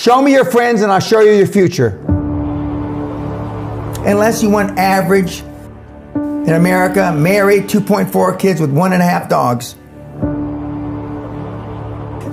Show me your friends and I'll show you your future. Unless you want average in America, married, 2.4 kids with 1.5 dogs.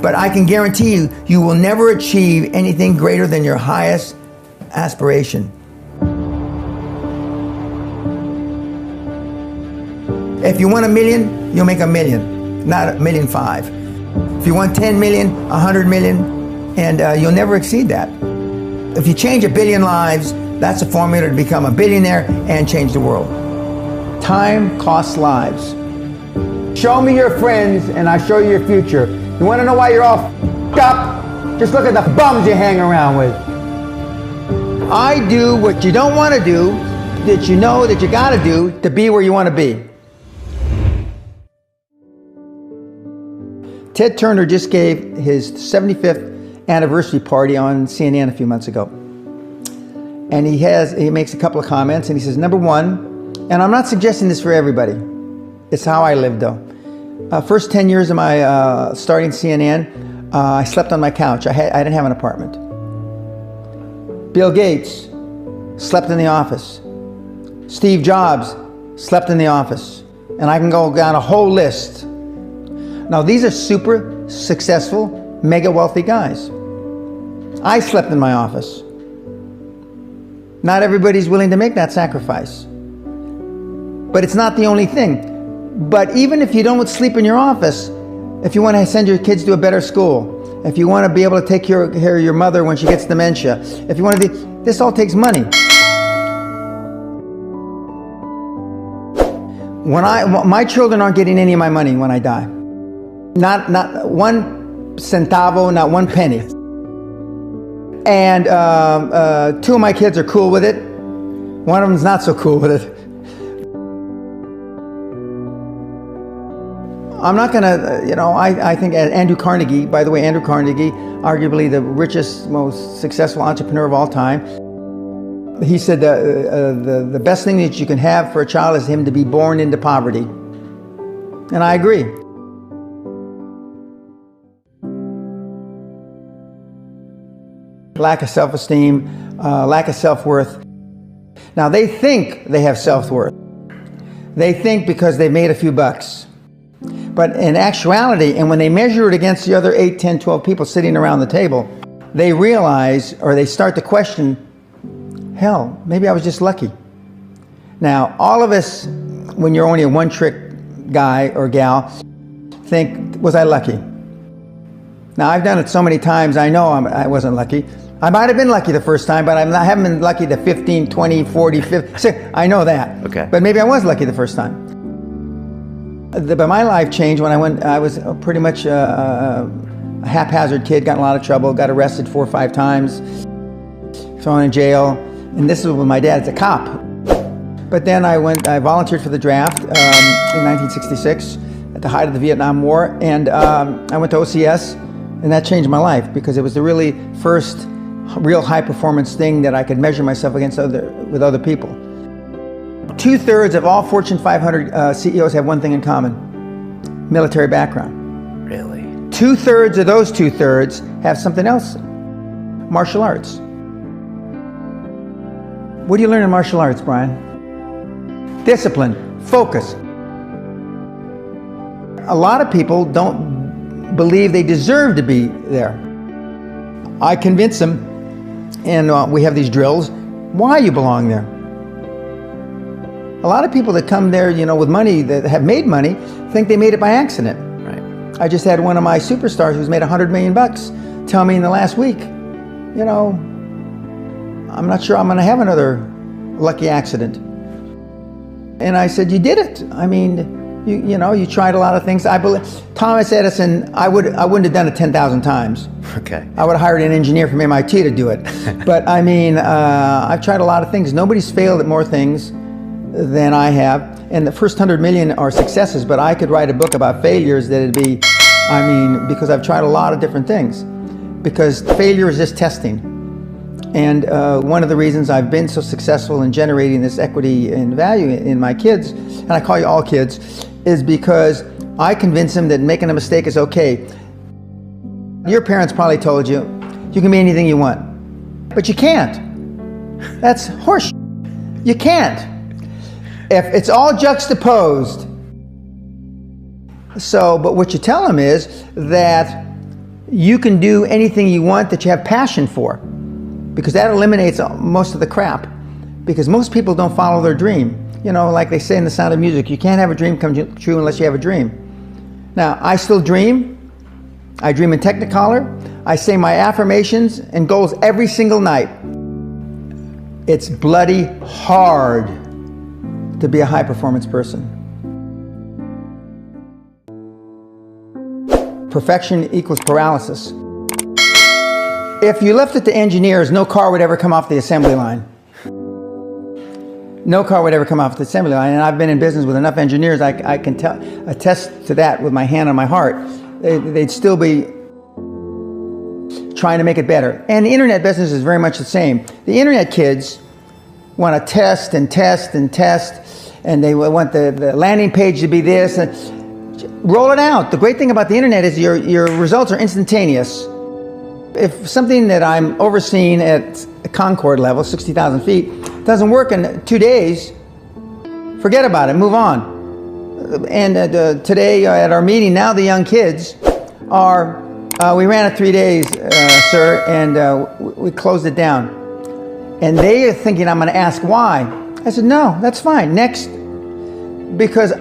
But I can guarantee you, you will never achieve anything greater than your highest aspiration. If you want $1 million, you'll make $1 million, not $1.5 million. If you want 10 million, 100 million, and you'll never exceed that. If you change 1 billion lives, that's a formula to become a billionaire and change the world. Time costs lives. Show me your friends and I'll show you your future. You want to know why you're all f***ed up? Just look at the bums you hang around with. I do what you don't want to do, that you know that you got to do to be where you want to be. Ted Turner just gave his 75th anniversary party on CNN a few months ago. And he makes a couple of comments and he says, number one, and I'm not suggesting this for everybody, it's how I live though. First 10 years of my starting CNN, I slept on my couch. I didn't have an apartment. Bill Gates slept in the office. Steve Jobs slept in the office. And I can go down a whole list. Now these are super successful, mega wealthy guys. I slept in my office. Not everybody's willing to make that sacrifice. But it's not the only thing. But even if you don't sleep in your office, if you want to send your kids to a better school, if you want to be able to take care of your mother when she gets dementia, if you want to do, this all takes money. My children aren't getting any of my money when I die. Not one centavo, not one penny. And 2 of my kids are cool with it. One of them's not so cool with it. I'm not gonna, I think Andrew Carnegie, by the way, Andrew Carnegie, arguably the richest, most successful entrepreneur of all time, he said the best thing that you can have for a child is him to be born into poverty. And I agree. Lack of self-esteem, lack of self-worth. Now they think they have self-worth. They think because they made a few bucks. But in actuality, and when they measure it against the other 8, 10, 12 people sitting around the table, they realize, or they start to question, hell, maybe I was just lucky. Now, all of us, when you're only a one-trick guy or gal, think, was I lucky? Now, I've done it so many times, I know I wasn't lucky. I might have been lucky the first time, but I haven't been lucky the 15, 20, 40, 50. I know that. Okay. But maybe I was lucky the first time. But my life changed when I was pretty much a haphazard kid, got in a lot of trouble, got arrested 4 or 5 times, thrown in jail. And this was when my dad's a cop. But then I volunteered for the draft in 1966 at the height of the Vietnam War. And I went to OCS, and that changed my life because it was the really first real high performance thing that I could measure myself against with other people. 2/3 of all Fortune 500 CEOs have one thing in common: military background. Really? 2/3 of those 2/3 have something else: martial arts. What do you learn in martial arts, Brian? Discipline, focus. A lot of people don't believe they deserve to be there. I convince them, and we have these drills, why you belong there. A lot of people that come there, with money, that have made money, think they made it by accident. Right. I just had one of my superstars who's made $100 million tell me in the last week, I'm not sure I'm going to have another lucky accident. And I said, you did it. I mean, you tried a lot of things. I believe Thomas Edison, I wouldn't have done it 10,000 times. Okay. I would have hired an engineer from MIT to do it. But I mean, I've tried a lot of things. Nobody's failed at more things than I have. And the first 100 million are successes, but I could write a book about failures that'd be, because I've tried a lot of different things. Because failure is just testing. And one of the reasons I've been so successful in generating this equity and value in my kids, and I call you all kids, is because I convince them that making a mistake is okay. Your parents probably told you, you can be anything you want. But you can't. That's horseshit. You can't. If it's all juxtaposed. So, but what you tell them is that you can do anything you want that you have passion for, because that eliminates most of the crap. Because most people don't follow their dream. You know, like they say in The Sound of Music, you can't have a dream come true unless you have a dream. Now, I still dream. I dream in Technicolor. I say my affirmations and goals every single night. It's bloody hard to be a high-performance person. Perfection equals paralysis. If you left it to engineers, no car would ever come off the assembly line. No car would ever come off the assembly line. And I've been in business with enough engineers, I can attest to that with my hand on my heart. They'd still be trying to make it better. And the internet business is very much the same. The internet kids want to test and test and test, and they want the landing page to be this. Roll it out. The great thing about the internet is your results are instantaneous. If something that I'm overseeing at Concord level, 60,000 feet, doesn't work in 2 days, forget about it, move on. And today at our meeting, now the young kids are, we ran it 3 days, sir, and we closed it down. And they are thinking I'm going to ask why. I said, no, that's fine, next. Because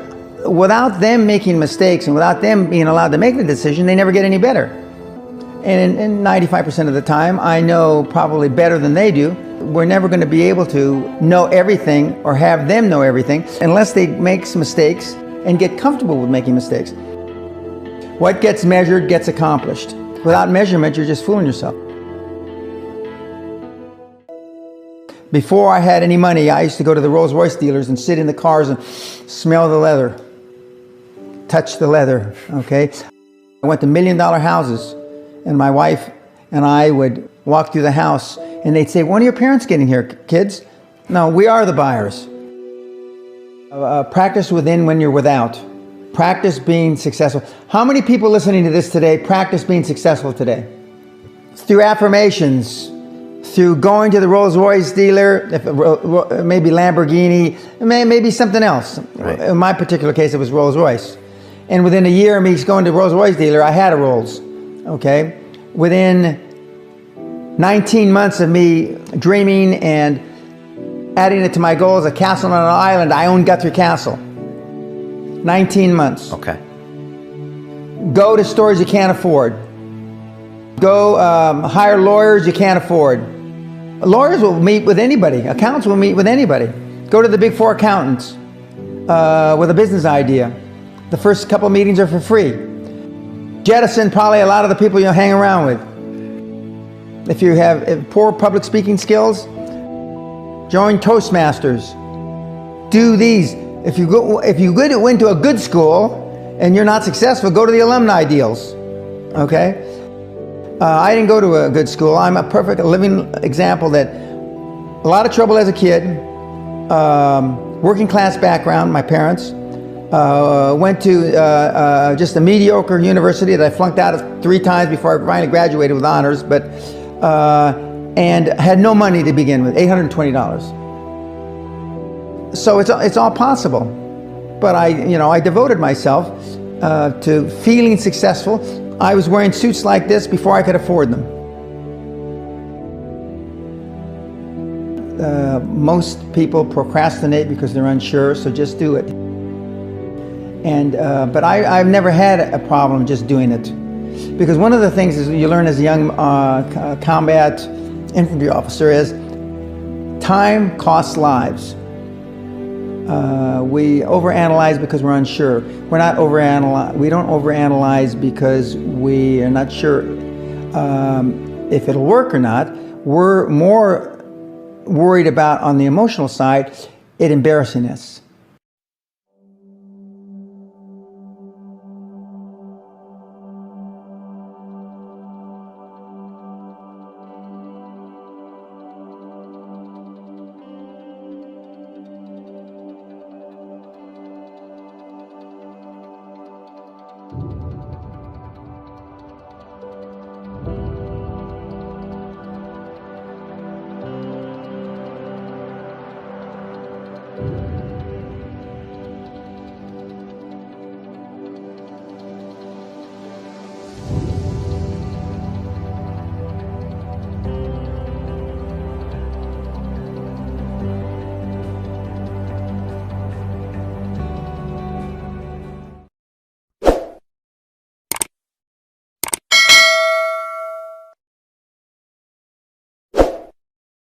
without them making mistakes and without them being allowed to make the decision, they never get any better. And 95% of the time, I know probably better than they do. We're never going to be able to know everything or have them know everything unless they make some mistakes and get comfortable with making mistakes. What gets measured gets accomplished. Without measurement, you're just fooling yourself. Before I had any money, I used to go to the Rolls-Royce dealers and sit in the cars and smell the leather, touch the leather, okay? I went to $1 million houses, and my wife and I would walk through the house, and they'd say, when are your parents getting here, kids? No, we are the buyers. Practice within when you're without. Practice being successful. How many people listening to this today practice being successful today? Through affirmations, through going to the Rolls-Royce dealer, maybe Lamborghini, maybe something else. Right. In my particular case, it was Rolls-Royce. And within a year of me going to the Rolls-Royce dealer, I had a Rolls, okay? Within 19 months of me dreaming and adding it to my goals, a castle on an island, I own Guthrie Castle. 19 months. Okay. Go to stores you can't afford. Go hire lawyers you can't afford. Lawyers will meet with anybody. Accountants will meet with anybody. Go to the big four accountants with a business idea. The first couple meetings are for free. Jettison probably a lot of the people you'll hang around with. If you have poor public speaking skills, join Toastmasters. Do these. If you went to a good school and you're not successful, go to the alumni deals. Okay? I didn't go to a good school. I'm a perfect living example that a lot of trouble as a kid, working class background, my parents, went to just a mediocre university that I flunked out of 3 times before I finally graduated with honors, but and had no money to begin with, $820. So it's all possible. But I devoted myself to feeling successful. I was wearing suits like this before I could afford them. Most people procrastinate because they're unsure, so just do it. And but I've never had a problem just doing it, because one of the things is you learn as a young combat infantry officer is time costs lives. We overanalyze because we're unsure. We don't overanalyze because we are not sure if it'll work or not. We're more worried about, on the emotional side, it embarrassing us.